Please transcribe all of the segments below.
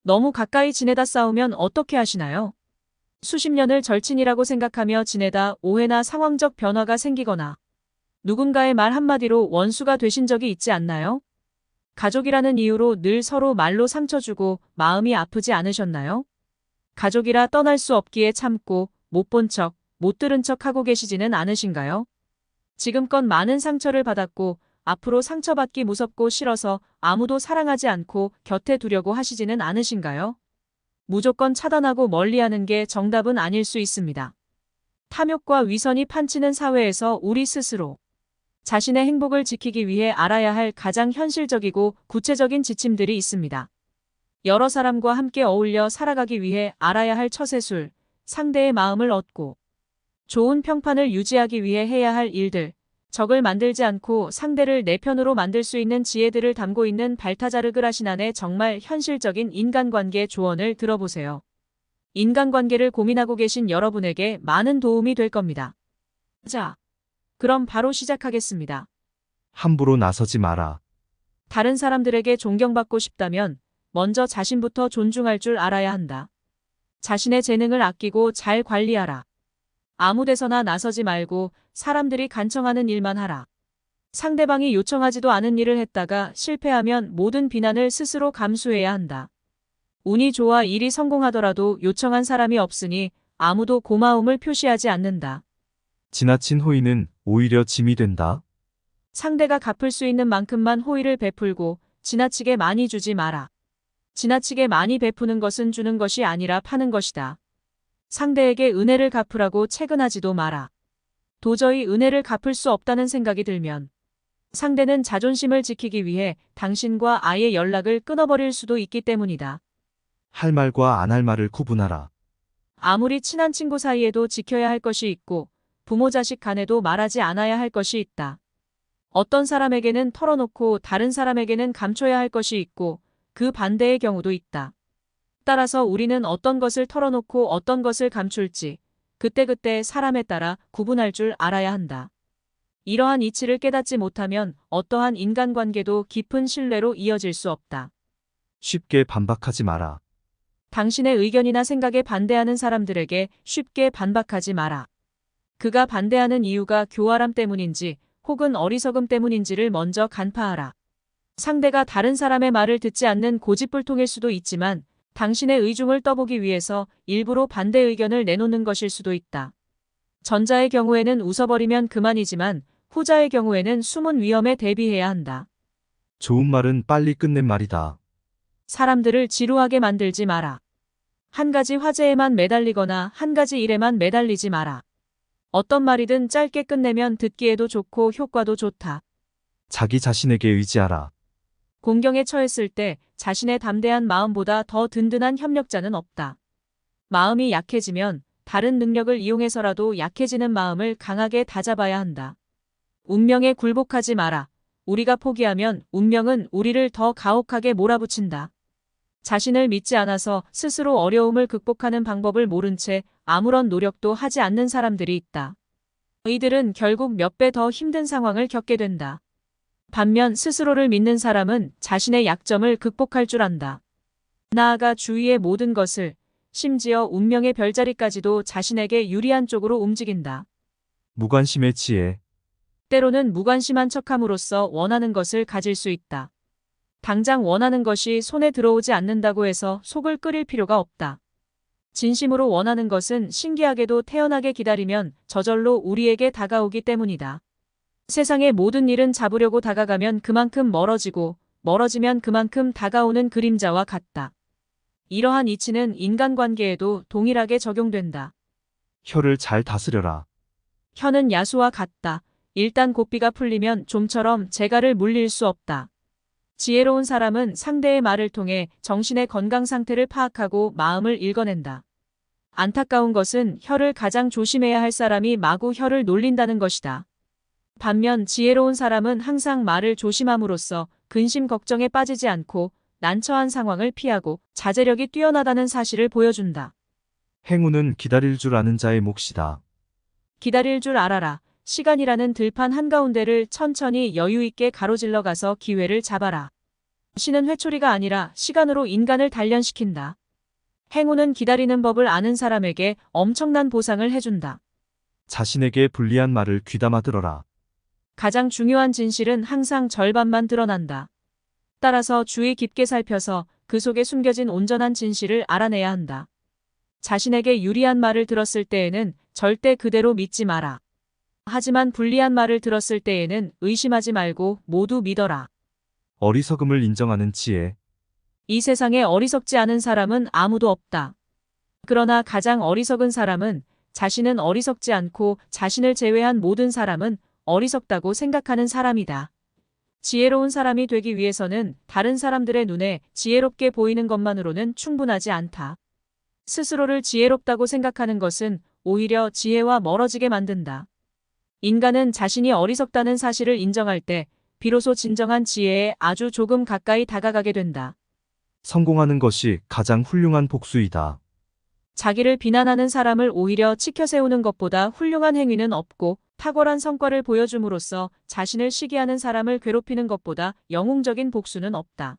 너무 가까이 지내다 싸우면 어떻게 하시나요? 수십 년을 절친이라고 생각하며 지내다 오해나 상황적 변화가 생기거나 누군가의 말 한마디로 원수가 되신 적이 있지 않나요? 가족이라는 이유로 늘 서로 말로 상처 주고 마음이 아프지 않으셨나요? 가족이라 떠날 수 없기에 참고 못 본 척, 못 들은 척 하고 계시지는 않으신가요? 지금껏 많은 상처를 받았고 앞으로 상처받기 무섭고 싫어서 아무도 사랑하지 않고 곁에 두려고 하시지는 않으신가요? 무조건 차단하고 멀리하는 게 정답은 아닐 수 있습니다. 탐욕과 위선이 판치는 사회에서 우리 스스로 자신의 행복을 지키기 위해 알아야 할 가장 현실적이고 구체적인 지침들이 있습니다. 여러 사람과 함께 어울려 살아가기 위해 알아야 할 처세술, 상대의 마음을 얻고 좋은 평판을 유지하기 위해 해야 할 일들, 적을 만들지 않고 상대를 내 편으로 만들 수 있는 지혜들을 담고 있는 발타자르 그라시난의 정말 현실적인 인간관계 조언을 들어보세요. 인간관계를 고민하고 계신 여러분에게 많은 도움이 될 겁니다. 자, 그럼 바로 시작하겠습니다. 함부로 나서지 마라. 다른 사람들에게 존경받고 싶다면 먼저 자신부터 존중할 줄 알아야 한다. 자신의 재능을 아끼고 잘 관리하라. 아무 데서나 나서지 말고 사람들이 간청하는 일만 하라. 상대방이 요청하지도 않은 일을 했다가 실패하면 모든 비난을 스스로 감수해야 한다. 운이 좋아 일이 성공하더라도 요청한 사람이 없으니 아무도 고마움을 표시하지 않는다. 지나친 호의는 오히려 짐이 된다. 상대가 갚을 수 있는 만큼만 호의를 베풀고 지나치게 많이 주지 마라. 지나치게 많이 베푸는 것은 주는 것이 아니라 파는 것이다. 상대에게 은혜를 갚으라고 채근하지도 마라. 도저히 은혜를 갚을 수 없다는 생각이 들면 상대는 자존심을 지키기 위해 당신과 아예 연락을 끊어버릴 수도 있기 때문이다. 할 말과 안 할 말을 구분하라. 아무리 친한 친구 사이에도 지켜야 할 것이 있고 부모 자식 간에도 말하지 않아야 할 것이 있다. 어떤 사람에게는 털어놓고 다른 사람에게는 감춰야 할 것이 있고 그 반대의 경우도 있다. 따라서 우리는 어떤 것을 털어놓고 어떤 것을 감출지 그때그때 사람에 따라 구분할 줄 알아야 한다. 이러한 이치를 깨닫지 못하면 어떠한 인간관계도 깊은 신뢰로 이어질 수 없다. 쉽게 반박하지 마라. 당신의 의견이나 생각에 반대하는 사람들에게 쉽게 반박하지 마라. 그가 반대하는 이유가 교활함 때문인지 혹은 어리석음 때문인지를 먼저 간파하라. 상대가 다른 사람의 말을 듣지 않는 고집불통일 수도 있지만 당신의 의중을 떠보기 위해서 일부러 반대 의견을 내놓는 것일 수도 있다. 전자의 경우에는 웃어버리면 그만이지만 후자의 경우에는 숨은 위험에 대비해야 한다. 좋은 말은 빨리 끝낸 말이다. 사람들을 지루하게 만들지 마라. 한 가지 화제에만 매달리거나 한 가지 일에만 매달리지 마라. 어떤 말이든 짧게 끝내면 듣기에도 좋고 효과도 좋다. 자기 자신에게 의지하라. 공경에 처했을 때 자신의 담대한 마음보다 더 든든한 협력자는 없다. 마음이 약해지면 다른 능력을 이용해서라도 약해지는 마음을 강하게 다잡아야 한다. 운명에 굴복하지 마라. 우리가 포기하면 운명은 우리를 더 가혹하게 몰아붙인다. 자신을 믿지 않아서 스스로 어려움을 극복하는 방법을 모른 채 아무런 노력도 하지 않는 사람들이 있다. 이들은 결국 몇 배 더 힘든 상황을 겪게 된다. 반면 스스로를 믿는 사람은 자신의 약점을 극복할 줄 안다. 나아가 주위의 모든 것을, 심지어 운명의 별자리까지도 자신에게 유리한 쪽으로 움직인다. 무관심의 지혜. 때로는 무관심한 척함으로써 원하는 것을 가질 수 있다. 당장 원하는 것이 손에 들어오지 않는다고 해서 속을 끓일 필요가 없다. 진심으로 원하는 것은 신기하게도 태연하게 기다리면 저절로 우리에게 다가오기 때문이다. 세상의 모든 일은 잡으려고 다가가면 그만큼 멀어지고 멀어지면 그만큼 다가오는 그림자와 같다. 이러한 이치는 인간관계에도 동일하게 적용된다. 혀를 잘 다스려라. 혀는 야수와 같다. 일단 고삐가 풀리면 좀처럼 재갈을 물릴 수 없다. 지혜로운 사람은 상대의 말을 통해 정신의 건강 상태를 파악하고 마음을 읽어낸다. 안타까운 것은 혀를 가장 조심해야 할 사람이 마구 혀를 놀린다는 것이다. 반면 지혜로운 사람은 항상 말을 조심함으로써 근심 걱정에 빠지지 않고 난처한 상황을 피하고 자제력이 뛰어나다는 사실을 보여준다. 행운은 기다릴 줄 아는 자의 몫이다. 기다릴 줄 알아라. 시간이라는 들판 한가운데를 천천히 여유 있게 가로질러 가서 기회를 잡아라. 신은 회초리가 아니라 시간으로 인간을 단련시킨다. 행운은 기다리는 법을 아는 사람에게 엄청난 보상을 해준다. 자신에게 불리한 말을 귀담아 들어라. 가장 중요한 진실은 항상 절반만 드러난다. 따라서 주의 깊게 살펴서 그 속에 숨겨진 온전한 진실을 알아내야 한다. 자신에게 유리한 말을 들었을 때에는 절대 그대로 믿지 마라. 하지만 불리한 말을 들었을 때에는 의심하지 말고 모두 믿어라. 어리석음을 인정하는 지혜. 이 세상에 어리석지 않은 사람은 아무도 없다. 그러나 가장 어리석은 사람은 자신은 어리석지 않고 자신을 제외한 모든 사람은 어리석다고 생각하는 사람이다. 지혜로운 사람이 되기 위해서는 다른 사람들의 눈에 지혜롭게 보이는 것만으로는 충분하지 않다. 스스로를 지혜롭다고 생각하는 것은 오히려 지혜와 멀어지게 만든다. 인간은 자신이 어리석다는 사실을 인정할 때 비로소 진정한 지혜에 아주 조금 가까이 다가가게 된다. 성공하는 것이 가장 훌륭한 복수이다. 자기를 비난하는 사람을 오히려 치켜세우는 것보다 훌륭한 행위는 없고 탁월한 성과를 보여줌으로써 자신을 시기하는 사람을 괴롭히는 것보다 영웅적인 복수는 없다.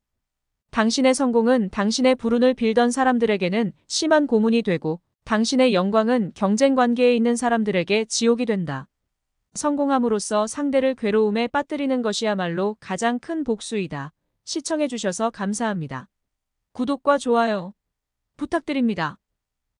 당신의 성공은 당신의 불운을 빌던 사람들에게는 심한 고문이 되고 당신의 영광은 경쟁 관계에 있는 사람들에게 지옥이 된다. 성공함으로써 상대를 괴로움에 빠뜨리는 것이야말로 가장 큰 복수이다. 시청해주셔서 감사합니다. 구독과 좋아요 부탁드립니다.